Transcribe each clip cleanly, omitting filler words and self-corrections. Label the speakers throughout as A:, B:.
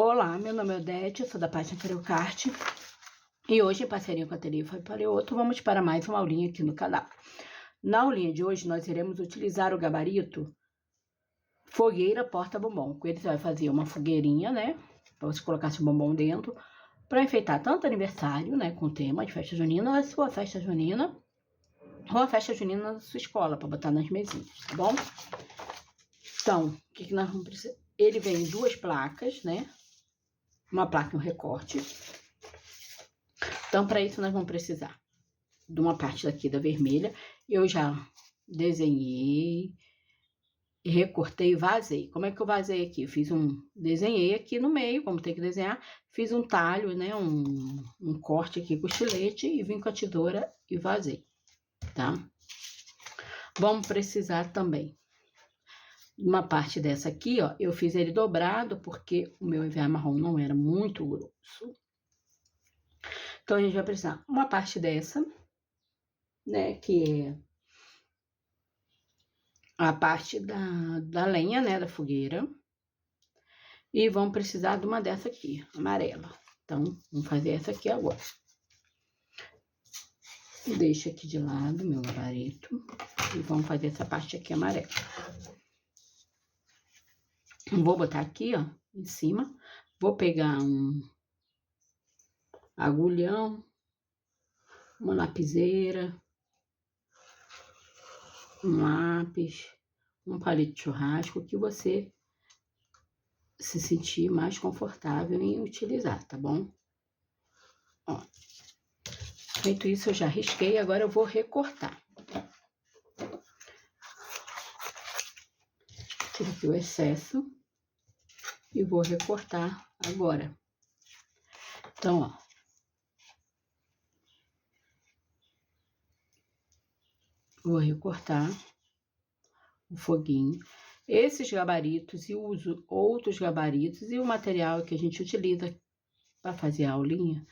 A: Olá, meu nome é Odete, eu sou da página Cariocarte e hoje, em parceria com a Ateliê Fábio Paleoto, vamos para mais uma aulinha aqui no canal. Na aulinha de hoje, nós iremos utilizar o gabarito fogueira porta-bombom. Com ele você vai fazer uma fogueirinha, né, para você colocar seu bombom dentro, para enfeitar tanto aniversário, né, com o tema de festa junina, a sua festa junina, ou a festa junina da sua escola, para botar nas mesinhas, tá bom? Então, o que nós vamos precisar? Ele vem em duas placas, né? Uma placa e um recorte. Então, para isso, nós vamos precisar de uma parte daqui da vermelha. Eu já desenhei, recortei e vazei. Como é que eu vazei aqui? Eu desenhei aqui no meio, como tem que desenhar, fiz um talho, né? Um corte aqui com o estilete e vim com a tesoura e vazei, tá? Vamos precisar também uma parte dessa aqui, ó, eu fiz ele dobrado porque o meu EVA marrom não era muito grosso. Então, a gente vai precisar uma parte dessa, né, que é a parte da lenha, né, da fogueira. E vamos precisar de uma dessa aqui, amarela. Então, vamos fazer essa aqui agora. Deixa aqui de lado meu gabarito e vamos fazer essa parte aqui amarela. Vou botar aqui, ó, em cima. Vou pegar um agulhão, uma lapiseira, um lápis, um palito de churrasco, que você se sentir mais confortável em utilizar, tá bom? Ó, feito isso, eu já risquei, agora eu vou recortar. Tiro aqui o excesso e vou recortar agora. Então, ó. Vou recortar o foguinho. Esses gabaritos e uso outros gabaritos e o material que a gente utiliza para fazer a aulinha,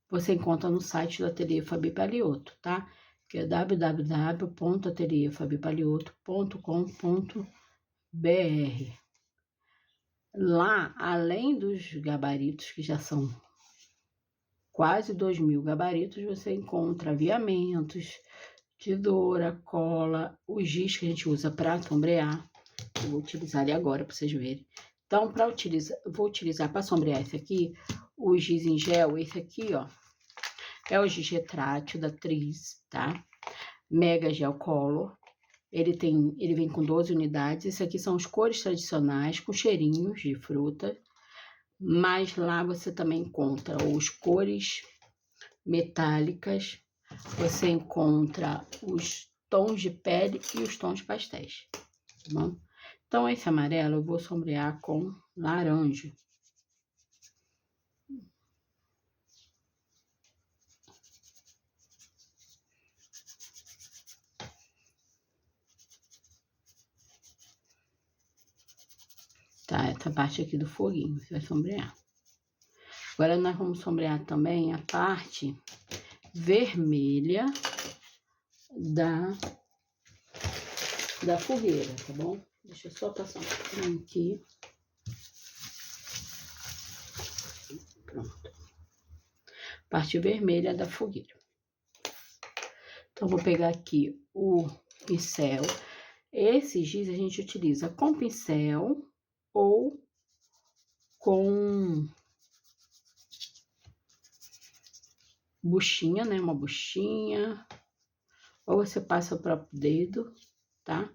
A: você encontra no site do Ateliê Fábio Paleoto, tá? Que é www.ateliefabipaleoto.com.br. Lá, além dos gabaritos, que já são quase 2.000 gabaritos, você encontra aviamentos, tesoura, cola, o giz que a gente usa para sombrear. Eu vou utilizar ele agora para vocês verem. Então, vou utilizar para sombrear esse aqui, o giz em gel, esse aqui, ó, é o giz retrátil da Tris, tá? Mega Gel Color. Ele vem com 12 unidades. Esse aqui são as cores tradicionais com cheirinhos de fruta. Mas lá você também encontra as cores metálicas. Você encontra os tons de pele e os tons pastéis, tá bom? Então, esse amarelo eu vou sombrear com laranja. Tá, essa parte aqui do foguinho, você vai sombrear. Agora, nós vamos sombrear também a parte vermelha da fogueira, tá bom? Deixa eu só passar um pouquinho aqui. Pronto. Parte vermelha da fogueira. Então, vou pegar aqui o pincel. Esse giz a gente utiliza com pincel ou com buchinha, né? Uma buchinha. Ou você passa o próprio dedo, tá?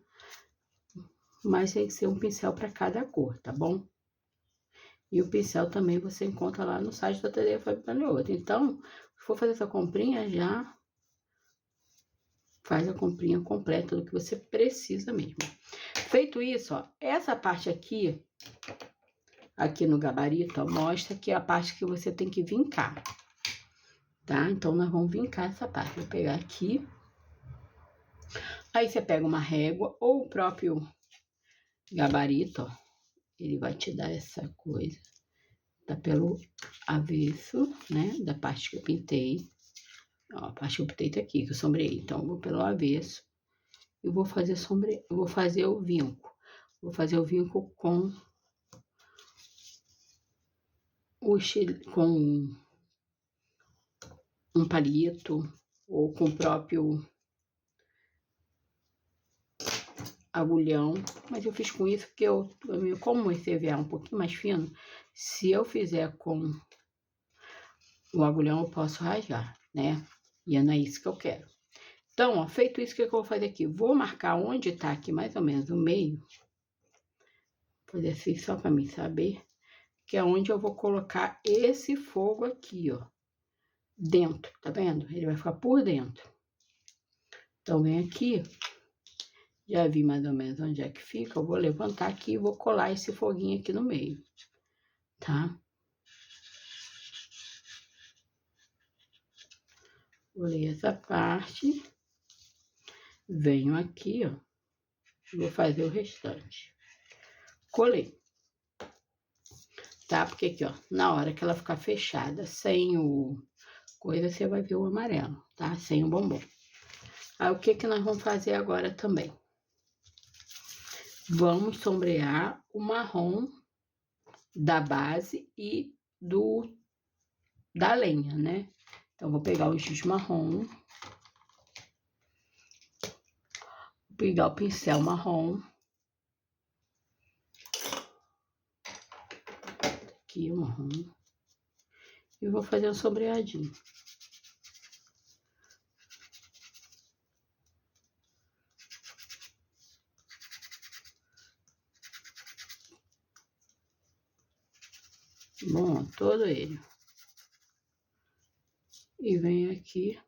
A: Mas tem que ser um pincel para cada cor, tá bom? E o pincel também você encontra lá no site do Ateliê Fábio Paleoto. Então, se for fazer essa comprinha, já faz a comprinha completa do que você precisa mesmo. Feito isso, ó, essa parte aqui no gabarito, ó, mostra que é a parte que você tem que vincar, tá? Então, nós vamos vincar essa parte. Vou pegar aqui. Aí, você pega uma régua ou o próprio gabarito, ó. Ele vai te dar essa coisa. Tá pelo avesso, né? Da parte que eu pintei. Ó, a parte que eu pintei tá aqui, que eu sombreei. Então, eu vou pelo avesso. Eu vou fazer eu vou fazer o vinco. Vou fazer o vinco com com um palito ou com o próprio agulhão, mas eu fiz com isso porque como esse EVA é um pouquinho mais fino, se eu fizer com o agulhão eu posso rasgar, né? E não é isso que eu quero. Então, ó, feito isso, o que eu vou fazer aqui? Vou marcar onde tá aqui, mais ou menos, o meio. Vou fazer assim só pra mim saber. Que é onde eu vou colocar esse fogo aqui, ó. Dentro, tá vendo? Ele vai ficar por dentro. Então, vem aqui. Já vi mais ou menos onde é que fica. Eu vou levantar aqui e vou colar esse foguinho aqui no meio, tá? Colei essa parte. Venho aqui, ó. Vou fazer o restante. Colei. Tá? Porque aqui, ó, na hora que ela ficar fechada, sem o coisa, você vai ver o amarelo, tá? Sem o bombom. Aí, o que que nós vamos fazer agora também? Vamos sombrear o marrom da base e da lenha, né? Então, vou pegar o giz marrom. Vou pegar o pincel marrom. Aqui o marrom. E vou fazer um sombreadinho. Bom, todo ele. E venho aqui.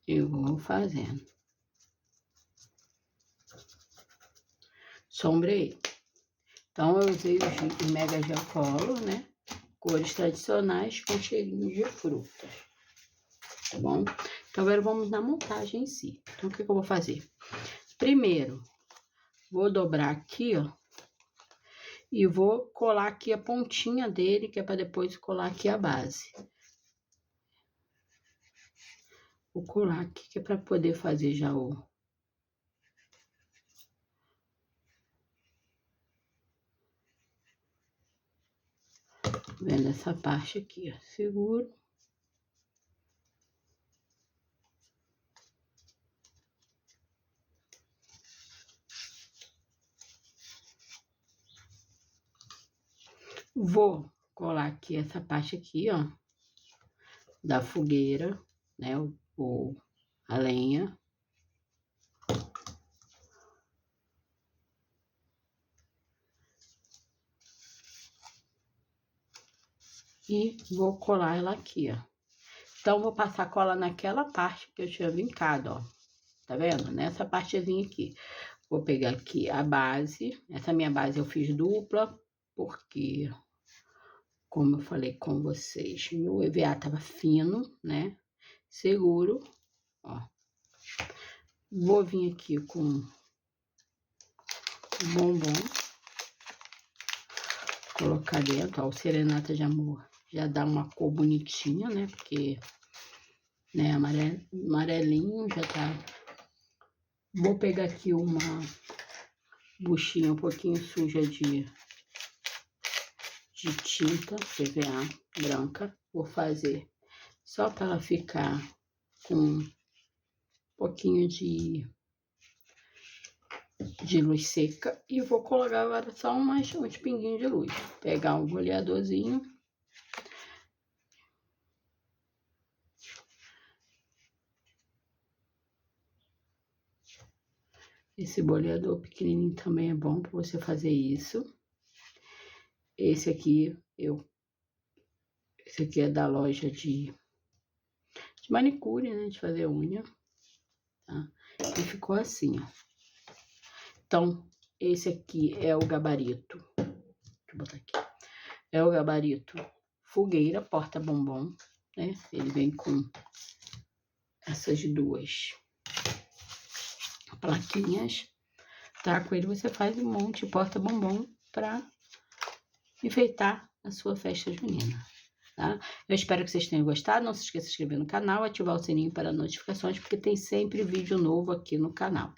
A: Eu vou fazendo. Sombrei. Então, eu usei o Mega Gel Color, né? Cores tradicionais com cheirinho de frutas. Tá bom? Então, agora vamos na montagem em si. Então, o que eu vou fazer? Primeiro, vou dobrar aqui, ó. E vou colar aqui a pontinha dele, que é para depois colar aqui a base. Vou colar aqui, que é para poder fazer já o... Vendo essa parte aqui, ó. Seguro. Vou colar aqui essa parte aqui, ó. Da fogueira, né? A lenha. E vou colar ela aqui, ó. Então, vou passar cola naquela parte que eu tinha vincado, ó. Tá vendo? Nessa partezinha aqui. Vou pegar aqui a base. Essa minha base eu fiz dupla, porque, como eu falei com vocês, meu EVA tava fino, né? Seguro, ó. Vou vir aqui com o bombom. Colocar dentro, ó, o Serenata de Amor. Já dá uma cor bonitinha, né? Porque, né, amarelinho já tá. Vou pegar aqui uma buchinha um pouquinho suja de tinta PVA branca. Vou fazer só para ela ficar com um pouquinho de luz seca. E vou colocar agora só uns pinguinhos de luz. Pegar um boleadorzinho. Esse boleador pequenininho também é bom para você fazer isso. Esse aqui é da loja de manicure, né? De fazer unha, tá? E ficou assim, ó. Então, esse aqui é o gabarito. Deixa eu botar aqui. É o gabarito fogueira, porta-bombom, né? Ele vem com essas duas plaquinhas, tá? Com ele você faz um monte de porta-bombom para enfeitar a sua festa junina. tá? Eu espero que vocês tenham gostado. Não se esqueça de se inscrever no canal, ativar o sininho para notificações, porque tem sempre vídeo novo aqui no canal.